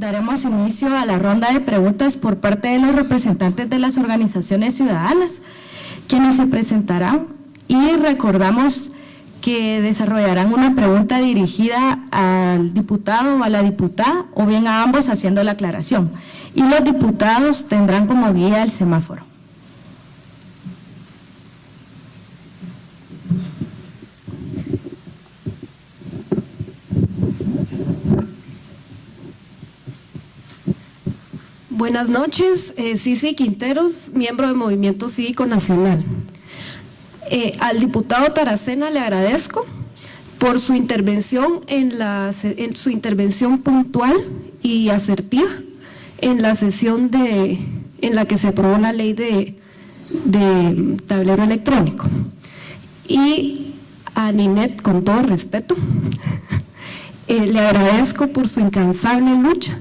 daremos inicio a la ronda de preguntas por parte de los representantes de las organizaciones ciudadanas, quienes se presentarán, y recordamos que desarrollarán una pregunta dirigida al diputado o a la diputada, o bien a ambos haciendo la aclaración, y los diputados tendrán como guía el semáforo. Buenas noches, Cici Quinteros, miembro del Movimiento Cívico Nacional. Al diputado Taracena le agradezco por su intervención en su intervención puntual y asertiva en la sesión en la que se aprobó la ley de tablero electrónico. Y a Ninette, con todo respeto, le agradezco por su incansable lucha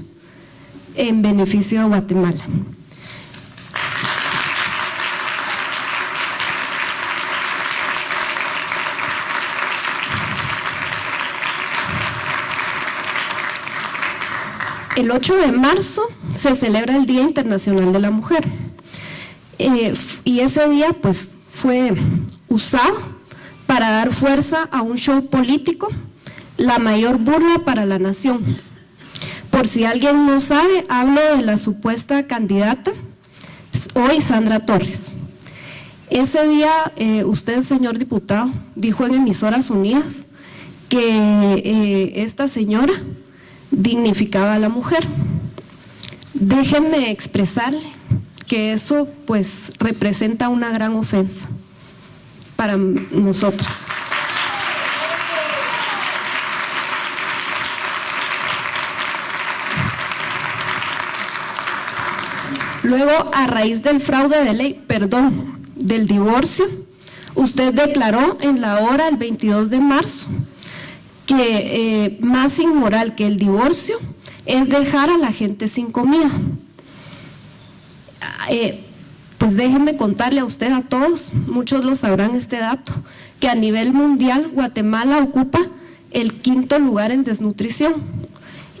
en beneficio de Guatemala. El 8 de marzo se celebra el Día Internacional de la Mujer, y ese día pues fue usado para dar fuerza a un show político, la mayor burla para la nación. Por si alguien no sabe, hablo de la supuesta candidata, hoy Sandra Torres. Ese día usted, señor diputado, dijo en Emisoras Unidas que esta señora dignificaba a la mujer. Déjenme expresarle que eso pues representa una gran ofensa para nosotras. Luego, a raíz del fraude de ley, del divorcio, usted declaró en la hora el 22 de marzo que más inmoral que el divorcio es dejar a la gente sin comida. Pues déjenme contarle a usted, a todos, muchos lo sabrán este dato, que a nivel mundial Guatemala ocupa el 5º lugar en desnutrición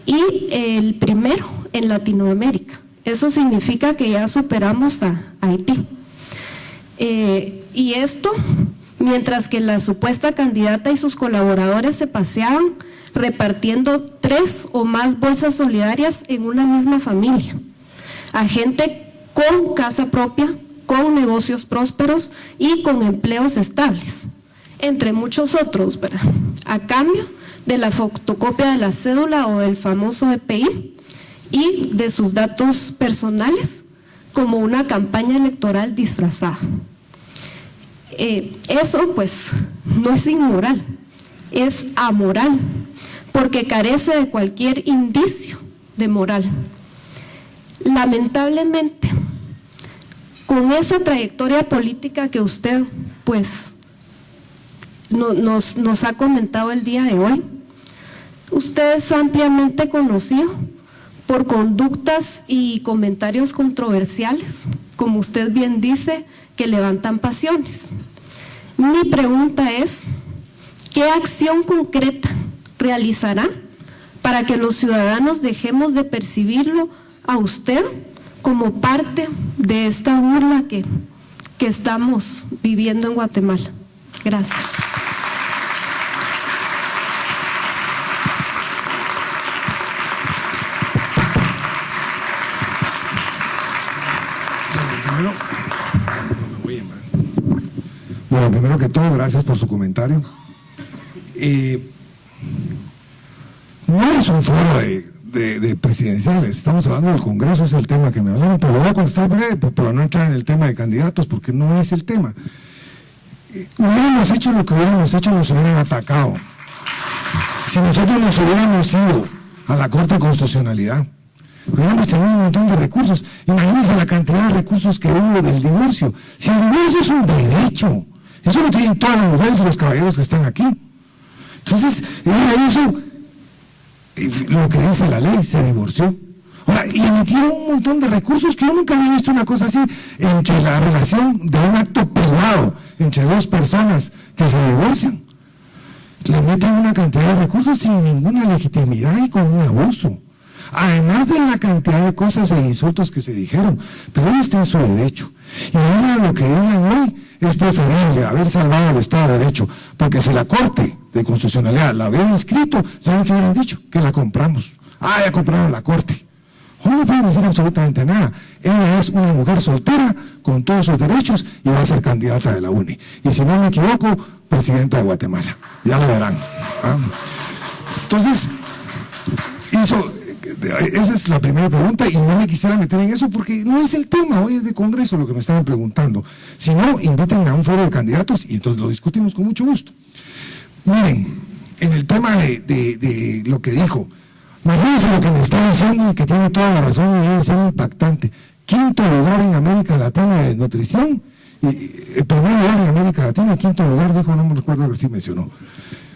y el primero en Latinoamérica. Eso significa que ya superamos a Haití. Y esto, mientras que la supuesta candidata y sus colaboradores se paseaban repartiendo 3 o más bolsas solidarias en una misma familia, a gente con casa propia, con negocios prósperos y con empleos estables, entre muchos otros, ¿verdad? A cambio de la fotocopia de la cédula o del famoso EPI y de sus datos personales como una campaña electoral disfrazada. Eso pues no es inmoral, es amoral, porque carece de cualquier indicio de moral. Lamentablemente, con esa trayectoria política que usted pues nos ha comentado el día de hoy, usted es ampliamente conocido por conductas y comentarios controversiales, como usted bien dice, que levantan pasiones. Mi pregunta es, ¿qué acción concreta realizará para que los ciudadanos dejemos de percibirlo a usted como parte de esta burla que estamos viviendo en Guatemala? Gracias. Bueno, primero que todo, gracias por su comentario. No es un foro de presidenciales, estamos hablando del Congreso, es el tema que me hablaron, pero voy a contestar breve, pero no entrar en el tema de candidatos, porque no es el tema. Hubiéramos hecho lo que hubiéramos hecho, nos hubieran atacado. Si nosotros nos hubiéramos ido a la Corte de Constitucionalidad, hubiéramos tenido un montón de recursos. Imagínense la cantidad de recursos que hubo del divorcio. Si el divorcio es un derecho, eso lo tienen todas las mujeres y los caballeros que están aquí. Entonces, eso, lo que dice la ley, se divorció. Ahora, le metieron un montón de recursos que yo nunca había visto una cosa así, entre la relación de un acto privado, entre 2 personas que se divorcian. Le meten una cantidad de recursos sin ninguna legitimidad y con un abuso. además de la cantidad de cosas e insultos que se dijeron, pero ella está en su derecho. Y ahora lo que digan hoy es preferible haber salvado el Estado de Derecho, porque si la Corte de Constitucionalidad la hubiera inscrito, ¿saben qué hubieran dicho? Que la compramos. Ah, ya compraron la Corte. Hoy no pueden decir absolutamente nada. Ella es una mujer soltera con todos sus derechos y va a ser candidata de la UNE. Y si no me equivoco, presidenta de Guatemala. Ya lo verán. ¿Ah? Entonces, esa es la primera pregunta y no me quisiera meter en eso porque no es el tema, hoy es de Congreso lo que me estaban preguntando. Si no, invítenme a un foro de candidatos y entonces lo discutimos con mucho gusto. Miren, en el tema de lo que dijo, imagínense lo que me está diciendo y que tiene toda la razón y debe ser impactante. 5º lugar en América Latina de desnutrición, y el primer lugar en América Latina, el 5º lugar, dijo, no me recuerdo que sí mencionó.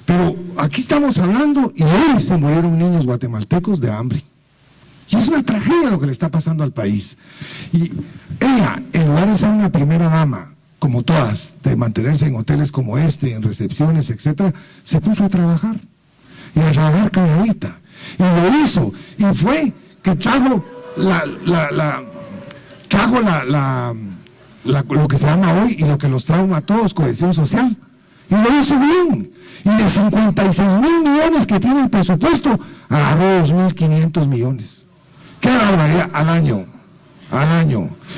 Pero aquí estamos hablando y hoy se murieron niños guatemaltecos de hambre. Y es una tragedia lo que le está pasando al país. Y ella, en lugar de ser una primera dama, como todas, de mantenerse en hoteles como este, en recepciones, etcétera, se puso a trabajar. Y a trabajar calladita. Y lo hizo. Y fue que trajo lo que se llama hoy y lo que los trauma a todos, cohesión social. Y lo hizo bien. Y de 56,000 millones que tiene el presupuesto, agarró 2,500 millones. ¡Qué barbaridad! Al año.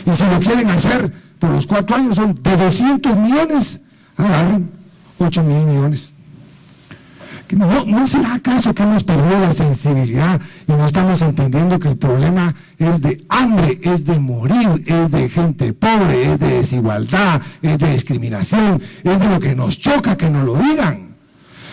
Y si lo quieren hacer por los 4 años, son de 200 millones, agarren 8,000 millones. ¿No será acaso que hemos perdido la sensibilidad y no estamos entendiendo que el problema es de hambre, es de morir, es de gente pobre, es de desigualdad, es de discriminación, es de lo que nos choca que nos lo digan?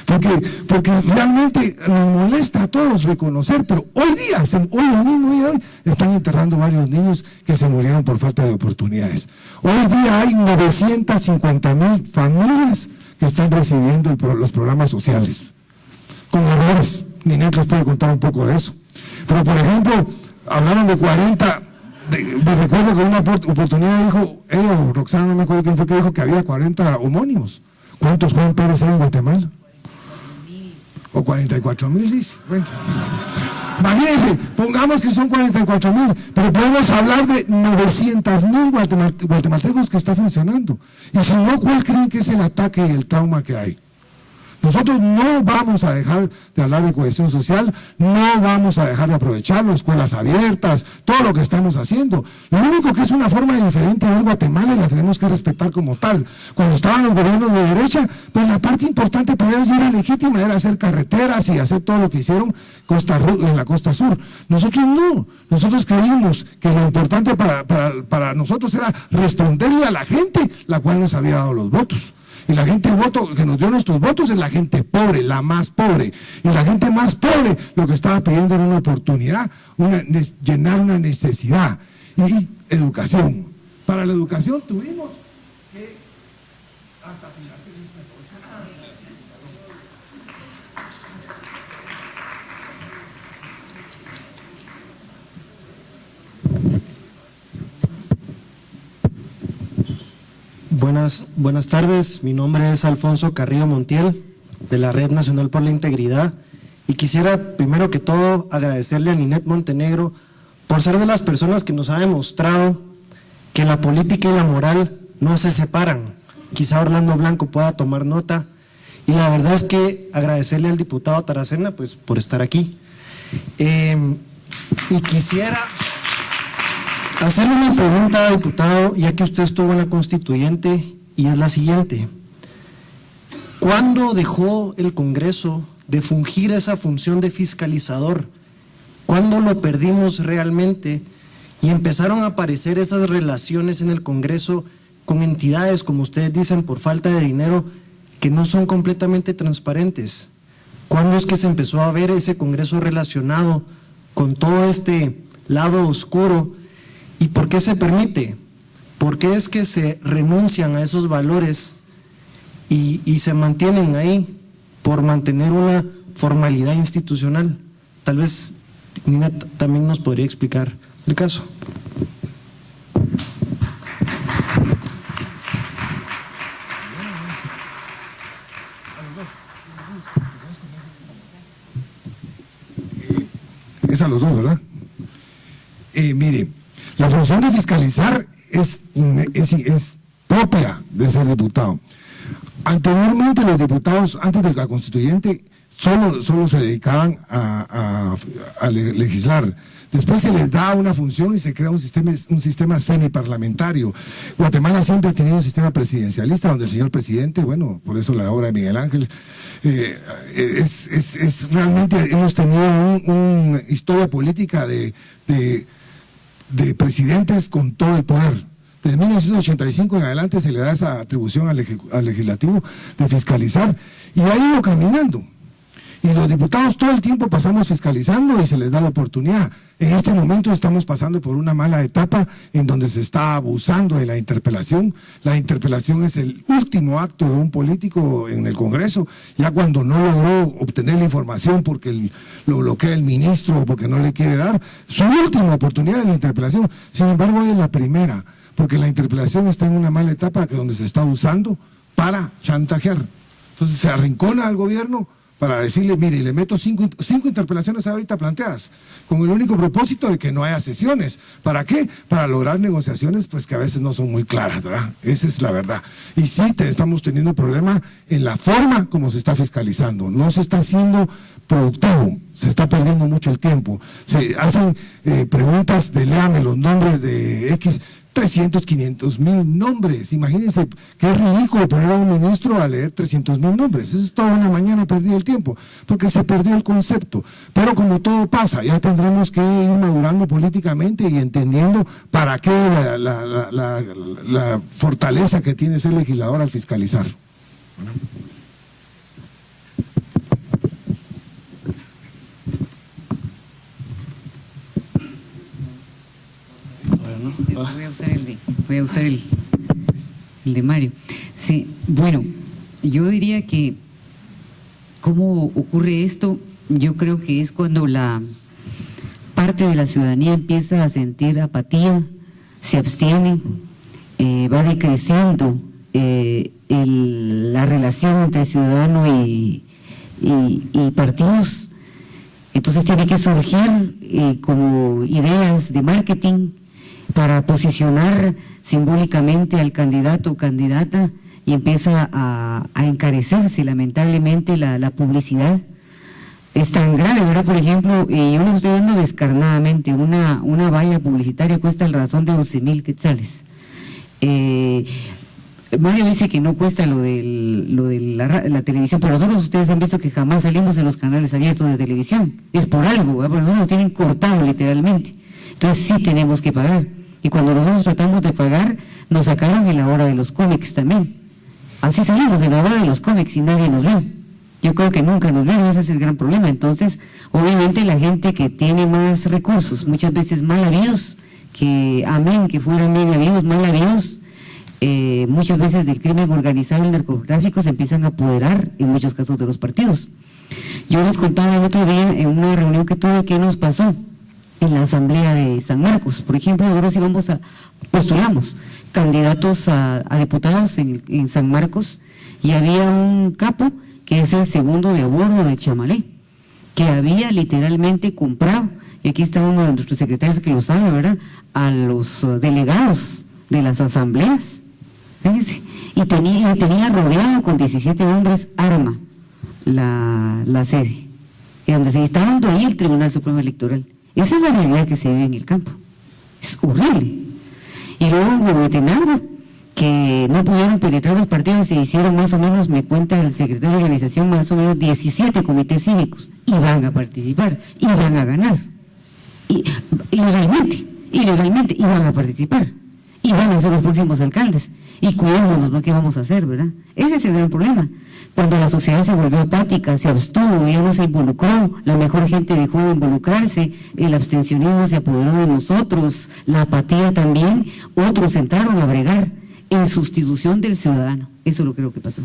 Porque realmente nos molesta a todos reconocer, pero hoy el mismo día de hoy, están enterrando varios niños que se murieron por falta de oportunidades. Hoy día hay 950,000 familias que están recibiendo los programas sociales. Con errores, Ninette les puede contar un poco de eso. Pero por ejemplo, hablaron de 40, me recuerdo que una oportunidad dijo, o Roxana, no me acuerdo quién fue que dijo que había 40 homónimos. ¿Cuántos Juan Pérez hay en Guatemala? O 44,000 dice. Bueno, imagínense, pongamos que son 44,000, pero podemos hablar de 900,000 guatemaltecos que está funcionando. Y si no, ¿cuál creen que es el ataque y el trauma que hay? Nosotros no vamos a dejar de hablar de cohesión social, no vamos a dejar de aprovecharlo, escuelas abiertas, todo lo que estamos haciendo. Lo único que es una forma diferente de ver Guatemala y la tenemos que respetar como tal. Cuando estaban los gobiernos de derecha, pues la parte importante para ellos era legítima, era hacer carreteras y hacer todo lo que hicieron en la costa sur. Nosotros no, nosotros creímos que lo importante para nosotros era responderle a la gente, la cual nos había dado los votos. Y la gente que nos dio nuestros votos es la gente pobre, la más pobre. Y la gente más pobre lo que estaba pidiendo era una oportunidad, llenar una necesidad. Y educación. Para la educación tuvimos que hasta Buenas tardes, mi nombre es Alfonso Carrillo Montiel, de la Red Nacional por la Integridad, y quisiera primero que todo agradecerle a Ninette Montenegro por ser de las personas que nos ha demostrado que la política y la moral no se separan. Quizá Orlando Blanco pueda tomar nota, y la verdad es que agradecerle al diputado Taracena pues por estar aquí. Y quisiera hacerle una pregunta, diputado, ya que usted estuvo en la Constituyente, y es la siguiente. ¿Cuándo dejó el Congreso de fungir esa función de fiscalizador? ¿Cuándo lo perdimos realmente? Y empezaron a aparecer esas relaciones en el Congreso con entidades, como ustedes dicen, por falta de dinero, que no son completamente transparentes. ¿Cuándo es que se empezó a ver ese Congreso relacionado con todo este lado oscuro? ¿Y por qué se permite? ¿Por qué es que se renuncian a esos valores y se mantienen ahí por mantener una formalidad institucional? Tal vez Nina también nos podría explicar el caso. Es a los dos, ¿verdad? Mire, la función de fiscalizar es propia de ser diputado. Anteriormente los diputados, antes de la constituyente, solo se dedicaban a legislar. Después se les da una función y se crea un sistema semiparlamentario. Guatemala siempre ha tenido un sistema presidencialista donde el señor presidente, bueno, por eso la obra de Miguel Ángel, realmente hemos tenido una historia política de presidentes con todo el poder. Desde 1985 en adelante se le da esa atribución al legislativo de fiscalizar y ha ido caminando. Y los diputados todo el tiempo pasamos fiscalizando y se les da la oportunidad. En este momento estamos pasando por una mala etapa en donde se está abusando de la interpelación. La interpelación es el último acto de un político en el Congreso, ya cuando no logró obtener la información porque lo bloquea el ministro o porque no le quiere dar. Su última oportunidad de la interpelación, sin embargo, hoy es la primera, porque la interpelación está en una mala etapa donde se está usando para chantajear. Entonces se arrincona al gobierno para decirle, mire, le meto cinco interpelaciones ahorita planteadas, con el único propósito de que no haya sesiones. ¿Para qué? Para lograr negociaciones pues que a veces no son muy claras, ¿verdad? Esa es la verdad. Y sí, estamos teniendo problema en la forma como se está fiscalizando. No se está haciendo productivo, se está perdiendo mucho el tiempo. Se hacen preguntas de léame los nombres de X, 300, 500 mil nombres. Imagínense qué ridículo poner a un ministro a leer 300 mil nombres. Eso es toda una mañana perdido el tiempo, porque se perdió el concepto. Pero como todo pasa, ya tendremos que ir madurando políticamente y entendiendo para qué la fortaleza que tiene ser legislador al fiscalizar. Voy a usar el de Mario. Sí, bueno, yo diría que ¿cómo ocurre esto? Yo creo que es cuando la parte de la ciudadanía empieza a sentir apatía, se abstiene, va decreciendo la relación entre ciudadano y partidos. Entonces tiene que surgir como ideas de marketing para posicionar simbólicamente al candidato o candidata y empieza a encarecerse lamentablemente la publicidad. Es tan grave, ¿verdad? Por ejemplo, yo lo estoy viendo descarnadamente, una valla publicitaria cuesta a razón de 12,000 quetzales. Mario dice que no cuesta lo de la televisión, pero nosotros ustedes han visto que jamás salimos en los canales abiertos de televisión. Es por algo, ¿verdad? Porque nosotros nos tienen cortado literalmente. Entonces sí tenemos que pagar. Y cuando nosotros tratamos de pagar, nos sacaron en la hora de los cómics también. Así salimos en la hora de los cómics y nadie nos ve. Yo creo que nunca nos ven, ese es el gran problema. Entonces, obviamente la gente que tiene más recursos, muchas veces mal habidos, que amén, que fueran bien habidos, mal habidos, muchas veces del crimen organizado y el narcotráfico se empiezan a apoderar, en muchos casos, de los partidos. Yo les contaba el otro día en una reunión que tuve qué nos pasó en la asamblea de San Marcos. Por ejemplo, nosotros postulamos candidatos a diputados en San Marcos y había un capo que es el segundo de a bordo de Chamalé, que había literalmente comprado, y aquí está uno de nuestros secretarios que lo sabe, ¿verdad?, a los delegados de las asambleas, fíjense, y tenía rodeado con 17 hombres arma la sede, y donde se estaba dando ahí el Tribunal Supremo Electoral. Esa es la realidad que se vive en el campo. Es horrible. Y luego en Huehuetenango, que no pudieron penetrar los partidos, se hicieron más o menos, me cuenta el secretario de organización, más o menos 17 comités cívicos, y van a participar, y van a ganar. Ilegalmente, y van a participar, y van a ser los próximos alcaldes. Y cuidémonos, ¿no? ¿Qué vamos a hacer, verdad? Ese es el gran problema. Cuando la sociedad se volvió apática, se abstuvo, ya no se involucró, la mejor gente dejó de involucrarse, el abstencionismo se apoderó de nosotros, la apatía también, otros entraron a bregar en sustitución del ciudadano. Eso es lo que creo que pasó.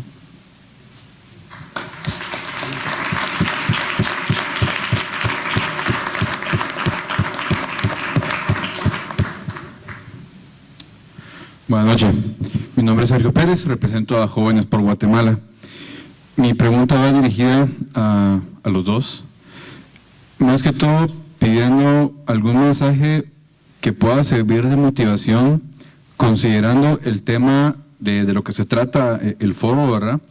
Buenas noches, mi nombre es Sergio Pérez, represento a Jóvenes por Guatemala. Mi pregunta va dirigida a los dos. Más que todo, pidiendo algún mensaje que pueda servir de motivación, considerando el tema de lo que se trata el foro, ¿verdad?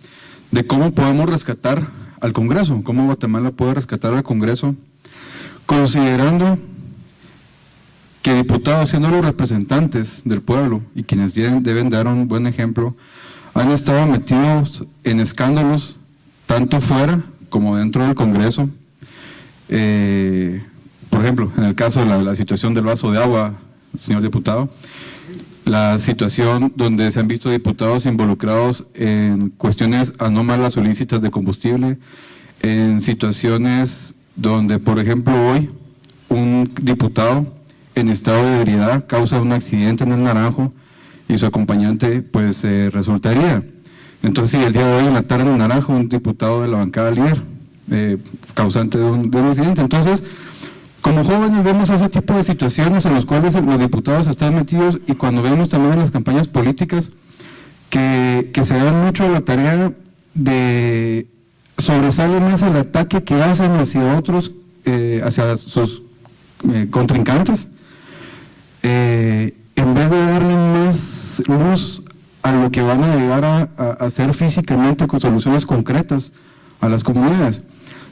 De cómo podemos rescatar al Congreso, cómo Guatemala puede rescatar al Congreso, considerando que diputados, siendo los representantes del pueblo y quienes deben dar un buen ejemplo, han estado metidos en escándalos tanto fuera como dentro del Congreso. Por ejemplo, en el caso de la situación del vaso de agua, señor diputado, la situación donde se han visto diputados involucrados en cuestiones anómalas o ilícitas de combustible, en situaciones donde, por ejemplo, hoy un diputado en estado de ebriedad causa un accidente en el Naranjo y su acompañante pues resultaría. Entonces, sí, el día de hoy en la tarde en el Naranjo, un diputado de la bancada líder, causante de un accidente. Entonces, como jóvenes vemos ese tipo de situaciones en las cuales los diputados están metidos, y cuando vemos también en las campañas políticas que se dan mucho la tarea de sobresale más el ataque que hacen hacia otros, hacia sus contrincantes, en vez de darle más luz a lo que van a llegar a hacer físicamente con soluciones concretas a las comunidades.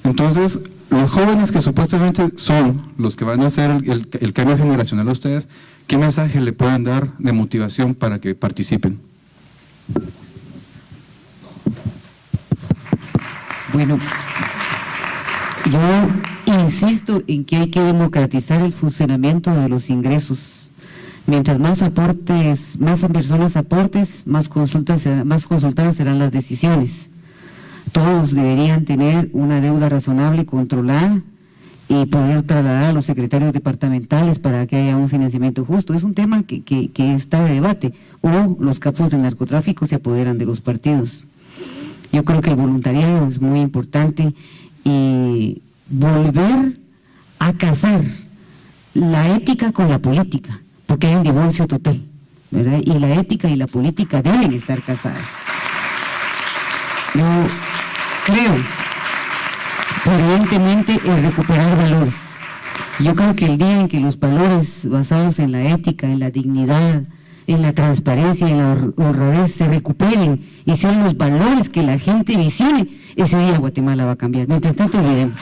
Entonces, los jóvenes que supuestamente son los que van a hacer el cambio generacional a ustedes, ¿qué mensaje le pueden dar de motivación para que participen? Bueno, yo insisto en que hay que democratizar el funcionamiento de los ingresos. Mientras más aportes, más personas aportes, más consultadas serán las decisiones. Todos deberían tener una deuda razonable, controlada, y poder trasladar a los secretarios departamentales para que haya un financiamiento justo. Es un tema que está de debate. O los capos del narcotráfico se apoderan de los partidos. Yo creo que el voluntariado es muy importante, y volver a casar la ética con la política, porque hay un divorcio total, ¿verdad? Y la ética y la política deben estar casados. Yo creo fervientemente en recuperar valores. Yo creo que el día en que los valores basados en la ética, en la dignidad, en la transparencia, en la honradez se recuperen y sean los valores que la gente visione, ese día Guatemala va a cambiar. Mientras tanto, olvidemos.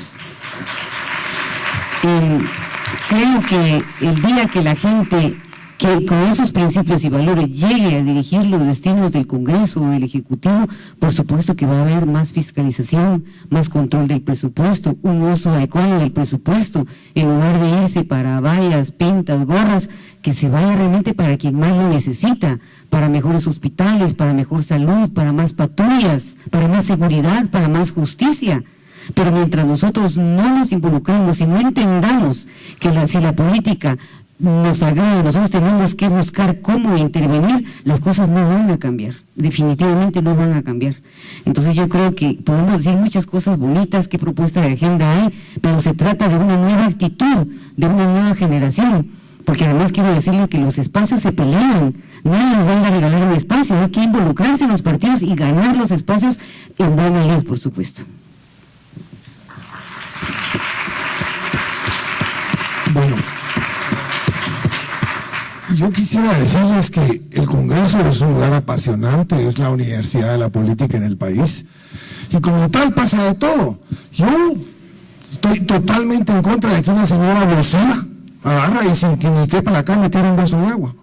Creo que el día que la gente que con esos principios y valores llegue a dirigir los destinos del Congreso o del Ejecutivo, por supuesto que va a haber más fiscalización, más control del presupuesto, un uso adecuado del presupuesto, en lugar de irse para vallas, pintas, gorras, que se vaya realmente para quien más lo necesita, para mejores hospitales, para mejor salud, para más patrullas, para más seguridad, para más justicia. Pero mientras nosotros no nos involucremos y no entendamos que si la política nos agrada, nosotros tenemos que buscar cómo intervenir, las cosas no van a cambiar, definitivamente no van a cambiar. Entonces yo creo que podemos decir muchas cosas bonitas, qué propuesta de agenda hay, pero se trata de una nueva actitud, de una nueva generación, porque además quiero decirles que los espacios se pelean, nadie nos va a regalar un espacio, hay que involucrarse en los partidos y ganar los espacios en buena ley, por supuesto. Bueno, yo quisiera decirles que el Congreso es un lugar apasionante, es la universidad de la política en el país, y como tal pasa de todo. Yo estoy totalmente en contra de que una señora vocera agarra y sin que ni quepa la cara me tira un vaso de agua.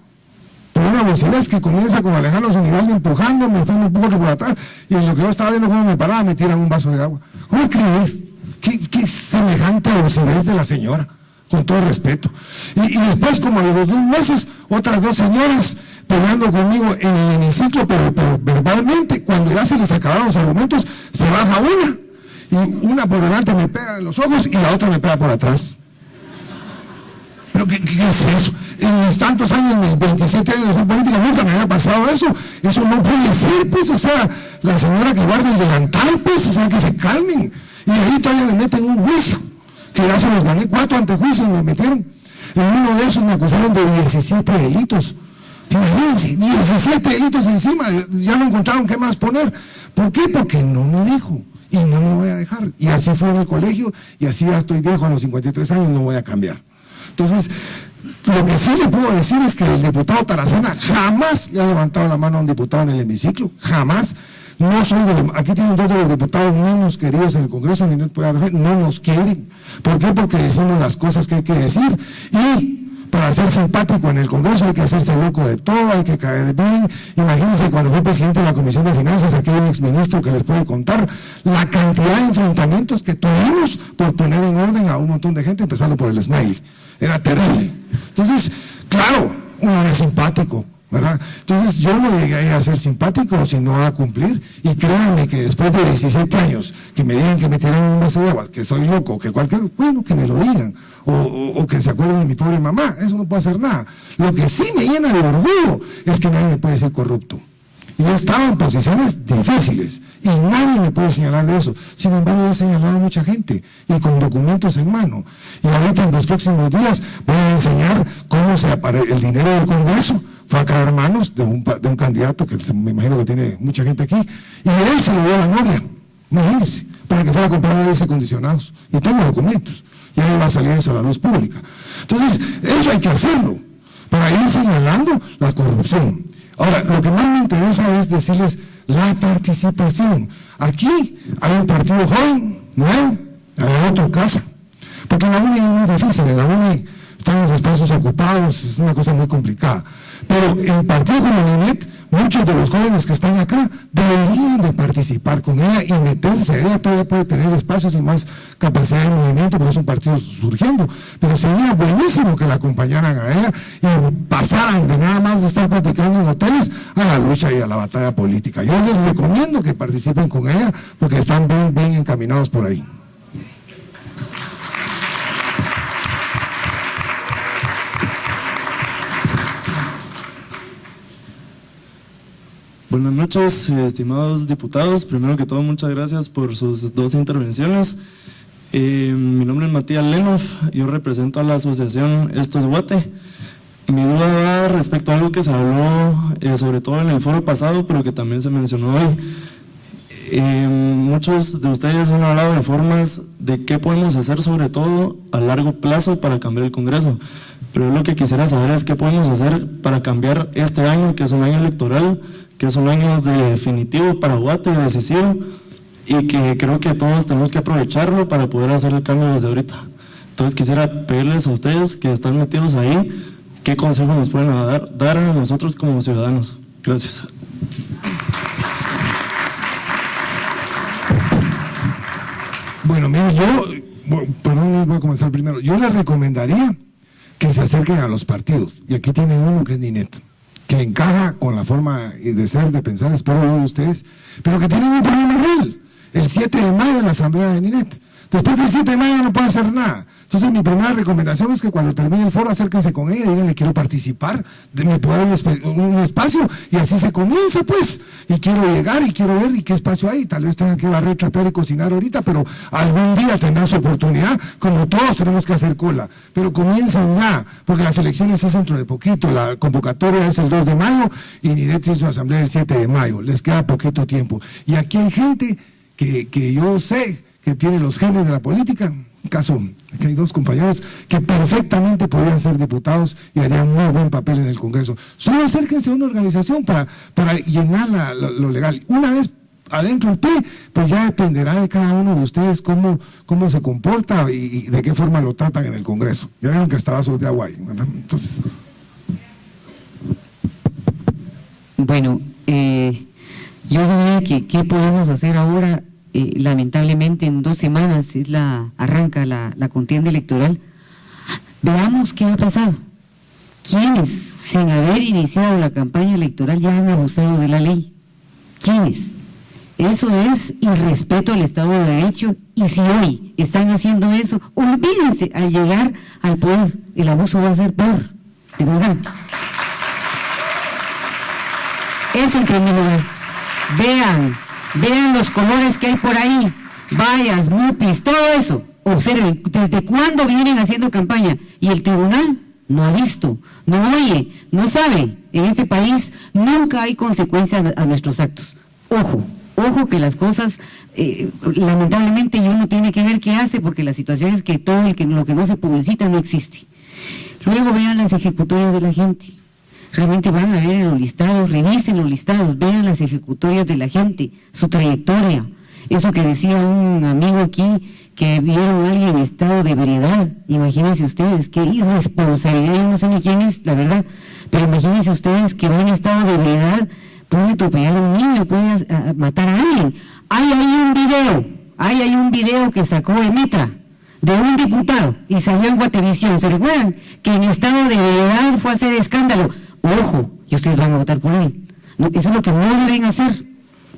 Pero una vocera es que comienza con Alejandro Zunigalde empujando, me después me empujo por atrás, y en lo que yo estaba viendo cómo me paraba me tiran un vaso de agua. ¿Cómo creer? ¿Qué semejante vocerez de la señora? Con todo respeto. Y después, como a los 2 meses, otras 2 señoras peleando conmigo en el hemiciclo, pero verbalmente, cuando ya se les acabaron los argumentos, se baja una, y una por delante me pega en los ojos y la otra me pega por atrás. ¿Pero qué es eso? En mis tantos años, mis 27 años de ser política, nunca me había pasado eso. Eso no puede ser, pues, o sea, la señora que guarda el delantal, pues, o sea, que se calmen. Y ahí todavía me meten un juicio, que ya se los gané 4 antejuicios, me metieron. En uno de esos me acusaron de 17 delitos. Imagínense, 17 delitos encima, ya no encontraron qué más poner. ¿Por qué? Porque no me dijo. y no me voy a dejar. Y así fue en el colegio, y así ya estoy viejo, a los 53 años no voy a cambiar. Entonces, lo que sí le puedo decir es que el diputado Tarazona jamás le ha levantado la mano a un diputado en el hemiciclo, jamás. No soy aquí tienen dos de los diputados menos queridos en el Congreso, no nos quieren. ¿Por qué? Porque decimos las cosas que hay que decir, y para ser simpático en el Congreso hay que hacerse loco de todo, hay que caer bien. Imagínense cuando fue presidente de la Comisión de Finanzas, aquí hay un exministro que les puede contar la cantidad de enfrentamientos que tuvimos por poner en orden a un montón de gente, empezando por el Smiley. Era terrible. Entonces, claro, uno es simpático, ¿verdad? Entonces yo no llegué a ser simpático, sino a cumplir, y créanme que después de 17 años que me digan que me tiraron un vaso de agua, que soy loco, que cualquier, bueno, que me lo digan, o que se acuerden de mi pobre mamá, eso no puedo hacer nada. Lo que sí me llena de orgullo es que nadie me puede ser corrupto. Y he estado en posiciones difíciles y nadie me puede señalar de eso. Sin embargo, he señalado a mucha gente y con documentos en mano. Y ahorita en los próximos días voy a enseñar cómo el dinero del Congreso fue a caer en manos de un candidato que me imagino que tiene mucha gente aquí, y él se lo dio a la novia, imagínense, para que fuera a comprar aires acondicionados. Y tengo documentos, y ahí va a salir eso a la luz pública. Entonces, eso hay que hacerlo, para ir señalando la corrupción. Ahora, lo que más me interesa es decirles la participación. Aquí hay un partido joven, nuevo, hay otro casa, porque en la UNI es muy difícil, en la UNI están los espacios ocupados, es una cosa muy complicada. Pero en partido como Ninette, muchos de los jóvenes que están acá deberían de participar con ella y meterse. Ella todavía puede tener espacios y más capacidad de movimiento porque es un partido surgiendo, pero sería buenísimo que la acompañaran a ella y pasaran de nada más de estar platicando en hoteles a la lucha y a la batalla política. Yo les recomiendo que participen con ella porque están bien encaminados por ahí. Buenas noches, estimados diputados. Primero que todo, muchas gracias por sus dos intervenciones. Mi nombre es Matías Lenov, yo represento a la asociación Esto es Guate. Mi duda va respecto a algo que se habló sobre todo en el foro pasado, pero que también se mencionó hoy. Muchos de ustedes han hablado de formas de qué podemos hacer, sobre todo a largo plazo, para cambiar el Congreso. Pero lo que quisiera saber es qué podemos hacer para cambiar este año, que es un año electoral, que es un año definitivo para Guate, decisivo, y que creo que todos tenemos que aprovecharlo para poder hacer el cambio desde ahorita. Entonces quisiera pedirles a ustedes que están metidos ahí, qué consejos nos pueden dar a nosotros como ciudadanos. Gracias. Bueno, mire, perdón, voy a comenzar primero. Yo les recomendaría que se acerquen a los partidos, y aquí tienen uno que es Ninette, que encaja con la forma de ser, de pensar, espero yo de ustedes, pero que tienen un problema real, el 7 de mayo en la asamblea de Ninette. Después del 7 de mayo no puede hacer nada. Entonces mi primera recomendación es que cuando termine el foro acérquense con ella y díganle quiero participar, me puedo dar un espacio, y así se comienza pues, y quiero llegar y quiero ver y qué espacio hay. Tal vez tengan que barrer, trapear y cocinar ahorita, pero algún día tendrán su oportunidad, como todos tenemos que hacer cola, pero comiencen ya, porque las elecciones es dentro de poquito, la convocatoria es el 2 de mayo y Ninette hizo su asamblea el 7 de mayo, les queda poquito tiempo, y aquí hay gente que yo sé que tiene los genes de la política. Caso, que hay dos compañeros que perfectamente podrían ser diputados y harían muy buen papel en el Congreso. Solo acérquense a una organización para llenar lo legal. Una vez adentro el PRI, pues ya dependerá de cada uno de ustedes cómo se comporta y de qué forma lo tratan en el Congreso. Ya vieron que hasta vasos de agua ahí, ¿verdad? Entonces. Bueno, yo diría que ¿qué podemos hacer ahora? Lamentablemente en 2 semanas arranca la contienda electoral. Veamos qué ha pasado. ¿Quiénes, sin haber iniciado la campaña electoral, ya han abusado de la ley? ¿Quiénes? Eso es irrespeto al Estado de Derecho, y si hoy están haciendo eso, olvídense, al llegar al poder, el abuso va a ser peor, de verdad. Eso en primer lugar. Vean los colores que hay por ahí, vallas, mupis, todo eso. Observen, ¿desde cuándo vienen haciendo campaña? Y el tribunal no ha visto, no oye, no sabe. En este país nunca hay consecuencia a nuestros actos. Ojo, Ojo que las cosas, lamentablemente, y uno tiene que ver qué hace, porque la situación es que todo lo que no se publicita no existe. Luego vean las ejecutorias de la gente. Realmente van a ver en los listados, revisen los listados, vean las ejecutorias de la gente, su trayectoria. Eso que decía un amigo aquí, que vieron a alguien en estado de ebriedad. Imagínense ustedes, qué irresponsabilidad, yo no sé ni quién es, la verdad, pero imagínense ustedes que va en estado de ebriedad, puede atropellar a un niño, puede matar a alguien. Hay ahí un video que sacó Emitra, de un diputado, y salió en Guatevisión. ¿Se recuerdan? Que en estado de ebriedad fue a hacer escándalo. Ojo, y ustedes van a votar por él. No, eso es lo que no deben hacer,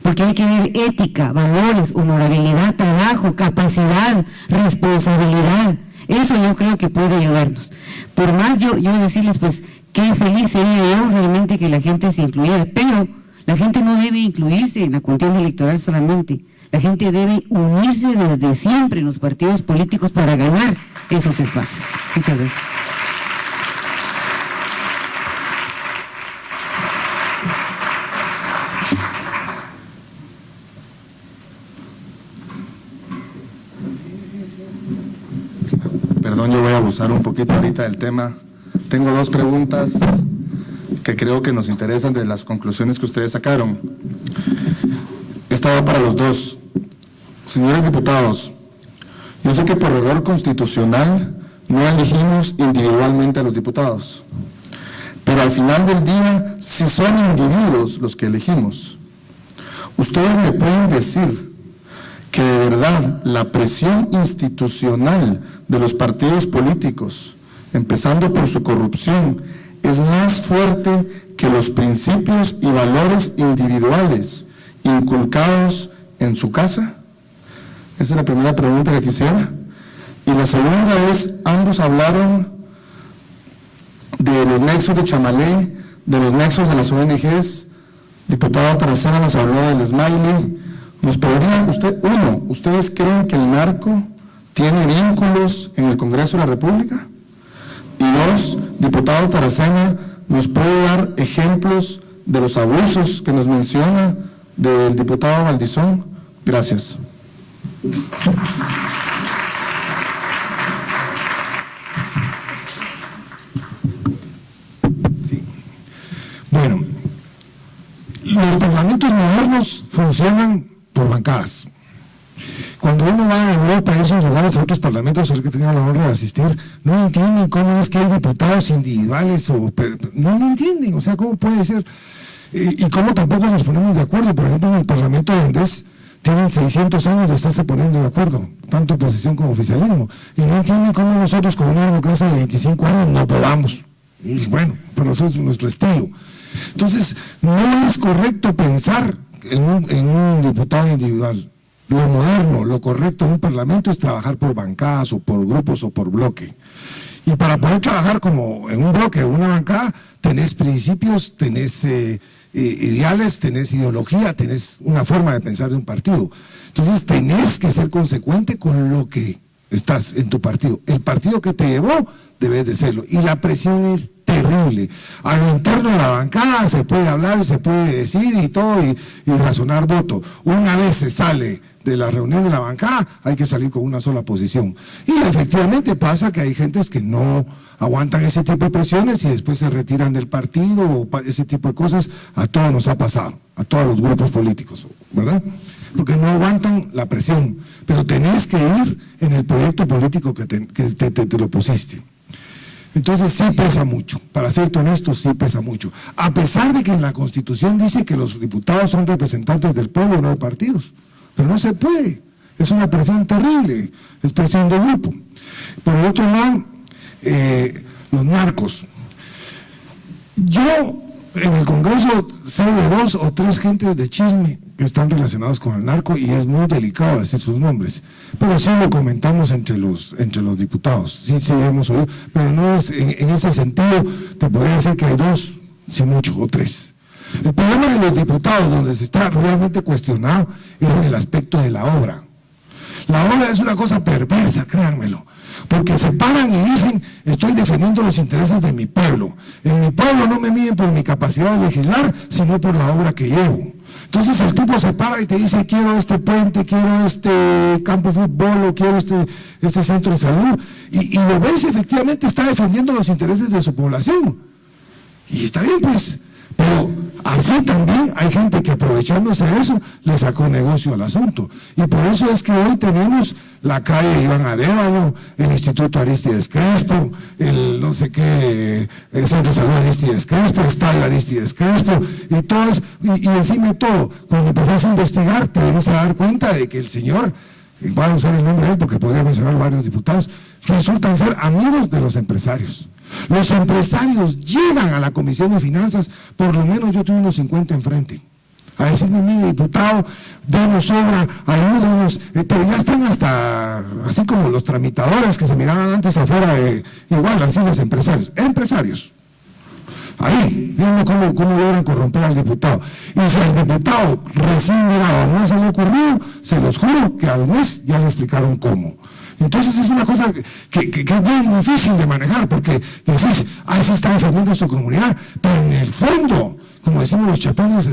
porque hay que ver ética, valores, honorabilidad, trabajo, capacidad, responsabilidad. Eso yo creo que puede ayudarnos. Por más yo decirles, pues, qué feliz sería yo realmente que la gente se incluyera, pero la gente no debe incluirse en la contienda electoral solamente. La gente debe unirse desde siempre en los partidos políticos para ganar esos espacios. Muchas gracias. Perdón, yo voy a abusar un poquito ahorita del tema. Tengo dos preguntas que creo que nos interesan de las conclusiones que ustedes sacaron. Esta va para los dos. Señores diputados, yo sé que por error constitucional no elegimos individualmente a los diputados, pero al final del día sí son individuos los que elegimos. Ustedes me pueden decir que de verdad la presión institucional de los partidos políticos, empezando por su corrupción, es más fuerte que los principios y valores individuales inculcados en su casa. Esa es la primera pregunta que quisiera. Y la segunda es, ambos hablaron de los nexos de Chamalé, de los nexos de las ONGs. Diputado Taracena nos habló del Smiley. ¿Nos podrían, ustedes creen que el narco tiene vínculos en el Congreso de la República? Y dos, diputado Taracena, ¿nos puede dar ejemplos de los abusos que nos menciona del diputado Valdizón? Gracias. Sí. Bueno, los parlamentos modernos funcionan por bancadas. Cuando uno va a Europa, a esos lugares, a otros parlamentos al que tengo la honra de asistir, no entienden cómo es que hay diputados individuales, no entienden, o sea, cómo puede ser, y cómo tampoco nos ponemos de acuerdo. Por ejemplo, en el Parlamento holandés tienen 600 años de estarse poniendo de acuerdo, tanto oposición como oficialismo, y no entienden cómo nosotros con una democracia de 25 años no podamos. Y bueno, pero eso es nuestro estilo. Entonces, no es correcto pensar en un diputado individual. Lo moderno, lo correcto en un parlamento es trabajar por bancadas o por grupos o por bloque. Y para poder trabajar como en un bloque o una bancada, tenés principios, tenés ideales, tenés ideología, tenés una forma de pensar de un partido. Entonces tenés que ser consecuente con lo que estás en tu partido. El partido que te llevó, debes de serlo. Y la presión es terrible. A lo interno de la bancada se puede hablar, se puede decir y todo, y razonar voto. Una vez se sale de la reunión de la bancada, hay que salir con una sola posición. Y efectivamente pasa que hay gentes que no aguantan ese tipo de presiones y después se retiran del partido, o ese tipo de cosas. A todos nos ha pasado, a todos los grupos políticos, ¿verdad? Porque no aguantan la presión, pero tenés que ir en el proyecto político que te lo pusiste. Entonces sí pesa mucho, para ser honesto, sí pesa mucho. A pesar de que en la Constitución dice que los diputados son representantes del pueblo, no de partidos. Pero no se puede, es una presión terrible, es presión de grupo. Por el otro lado, los narcos. Yo en el Congreso sé de 2 o 3 gentes de chisme que están relacionados con el narco y es muy delicado decir sus nombres, pero sí lo comentamos entre los diputados, sí hemos oído, pero no es en ese sentido. Te podría decir que hay 2, si mucho, o 3. El problema de los diputados, donde se está realmente cuestionado, es en el aspecto de la obra. La obra es una cosa perversa, créanmelo, porque se paran y dicen, estoy defendiendo los intereses de mi pueblo. En mi pueblo no me miden por mi capacidad de legislar, sino por la obra que llevo. Entonces el tipo se para y te dice, quiero este puente, quiero este campo de fútbol, o quiero este centro de salud, y lo ves, efectivamente está defendiendo los intereses de su población, y está bien pues, pero así también hay gente que aprovechándose de eso, le sacó negocio al asunto, y por eso es que hoy tenemos la calle Iván Arévalo, el Instituto Aristides Crespo, el no sé qué, el Centro de Salud Aristides Crespo, el Estadio Aristides Crespo, y todo eso, y encima de todo, cuando empezás a investigar, te vienes a dar cuenta de que el señor, voy a usar el nombre de él porque podría mencionar varios diputados, resultan ser amigos de los empresarios. Los empresarios llegan a la Comisión de Finanzas, por lo menos yo tuve unos 50 enfrente, a decirme, mire diputado, denos obra, ayúdenos, pero ya están hasta, así como los tramitadores que se miraban antes afuera, igual, así los empresarios. Ahí, viendo cómo logran corromper al diputado. Y si al diputado recién llegado no se le ha ocurrido, se los juro que al mes ya le explicaron cómo. Entonces es una cosa que es bien difícil de manejar, porque decís, se está defendiendo su comunidad, pero en el fondo, como decimos los chapines,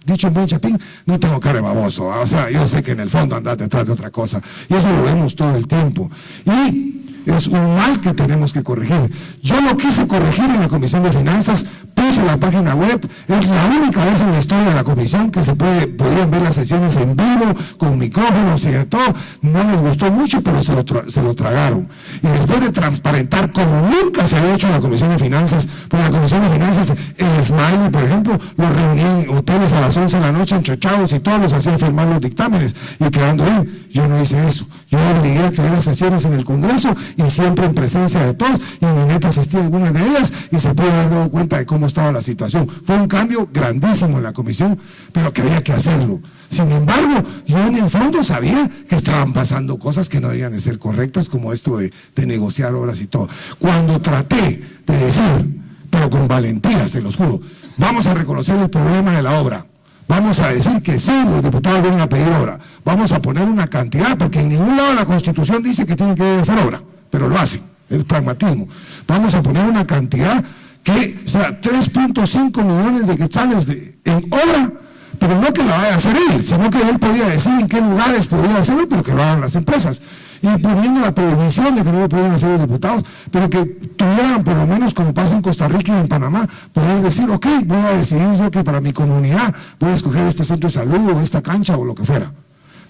dicho en buen chapín, no tengo cara de baboso, o sea, yo sé que en el fondo andás detrás de otra cosa, y eso lo vemos todo el tiempo, y es un mal que tenemos que corregir. Yo lo quise corregir en la Comisión de Finanzas, puse la página web, es la única vez en la historia de la comisión que podían ver las sesiones en vivo, con micrófonos y de todo. No les gustó mucho, pero se lo tragaron. Y después de transparentar como nunca se había hecho en la Comisión de Finanzas, porque en la Comisión de Finanzas, el Smiley, por ejemplo, lo reunían en hoteles a las 11 de la noche, enchochados, y todos los hacían firmar los dictámenes, y quedando bien. Yo no hice eso. Yo obligué a que hubiera sesiones en el Congreso, y siempre en presencia de todos, y mi neta asistía a algunas de ellas, y se puede haber dado cuenta de cómo estaba la situación. Fue un cambio grandísimo en la comisión, pero que había que hacerlo. Sin embargo, yo en el fondo sabía que estaban pasando cosas que no debían de ser correctas, como esto de negociar obras y todo. Cuando traté de decir, pero con valentía, se los juro, vamos a reconocer el problema de la obra, vamos a decir que sí, los diputados vienen a pedir obra, vamos a poner una cantidad, porque en ningún lado de la Constitución dice que tienen que hacer obra, pero lo hacen, es pragmatismo. Vamos a poner una cantidad que, o sea, 3.5 millones de quetzales en obra, pero no que la vaya a hacer él, sino que él podía decir en qué lugares podía hacerlo, pero que lo hagan las empresas. Y poniendo la prohibición de que no lo podían hacer los diputados, pero que tuvieran, por lo menos como pasa en Costa Rica y en Panamá, poder decir, ok, voy a decidir yo que para mi comunidad voy a escoger este centro de salud o esta cancha o lo que fuera.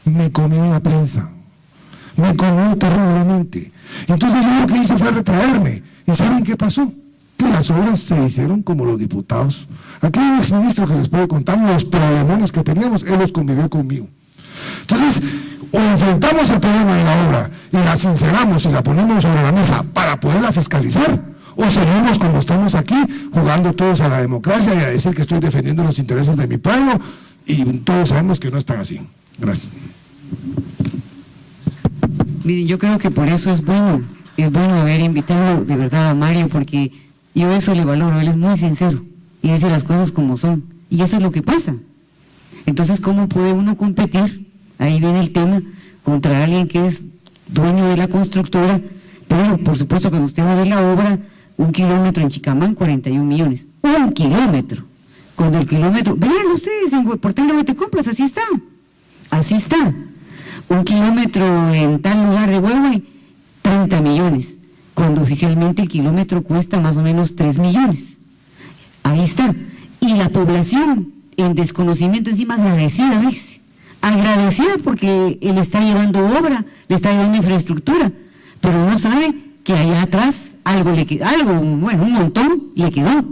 Me comió la prensa, me comió terriblemente. Entonces yo lo que hice fue retraerme. ¿Y saben qué pasó? Que las obras se hicieron como los diputados. Aquí hay un exministro que les puede contar los problemones que teníamos, él los convivió conmigo. Entonces, o enfrentamos el problema de la obra y la sinceramos y la ponemos sobre la mesa para poderla fiscalizar, o seguimos como estamos aquí, jugando todos a la democracia y a decir que estoy defendiendo los intereses de mi pueblo, y todos sabemos que no están así. Gracias. Miren, yo creo que por eso es bueno haber invitado de verdad a Mario, porque yo eso le valoro, él es muy sincero y dice las cosas como son, y eso es lo que pasa. Entonces, ¿cómo puede uno competir? Ahí viene el tema, contra alguien que es dueño de la constructora, pero por supuesto cuando usted va a ver la obra, 1 kilómetro en Chicamán, 41 millones, 1 kilómetro, cuando el kilómetro, vean ustedes en Portal de Huetecoplas, así está, 1 kilómetro en tal lugar de Huehue, 30 millones, cuando oficialmente el kilómetro cuesta más o menos 3 millones, ahí está, y la población en desconocimiento encima agradecida, ¿ves? Agradecida porque él está llevando obra, le está llevando infraestructura, pero no sabe que allá atrás un montón le quedó.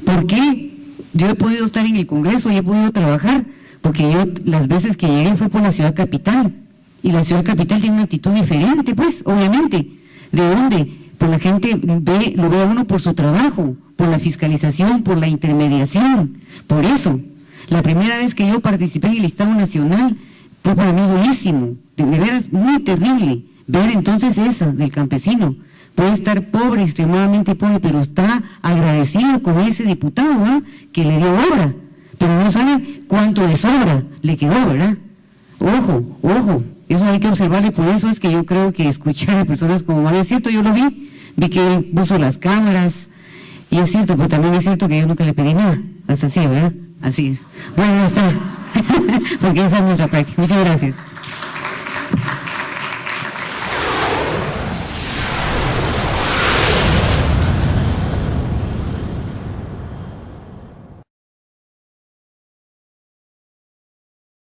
¿Por qué? Yo he podido estar en el Congreso y he podido trabajar, porque yo las veces que llegué fue por la ciudad capital, y la ciudad capital tiene una actitud diferente, pues, obviamente. ¿De dónde? Pues la gente lo ve a uno por su trabajo, por la fiscalización, por la intermediación, por eso. La primera vez que yo participé en el Estado Nacional fue para mí durísimo, de veras muy terrible, ver entonces esa del campesino. Puede estar pobre, extremadamente pobre, pero está agradecido con ese diputado, ¿eh? Que le dio obra, pero no sabe cuánto de sobra le quedó, ¿verdad? Ojo, eso hay que observarle, por eso es que yo creo que escuchar a personas como Mario, es cierto, yo lo vi que él puso las cámaras, Y es cierto, pero también es cierto que yo nunca le pedí nada. Es así, ¿verdad? Así es. Bueno, está. Porque esa es nuestra práctica. Muchas gracias.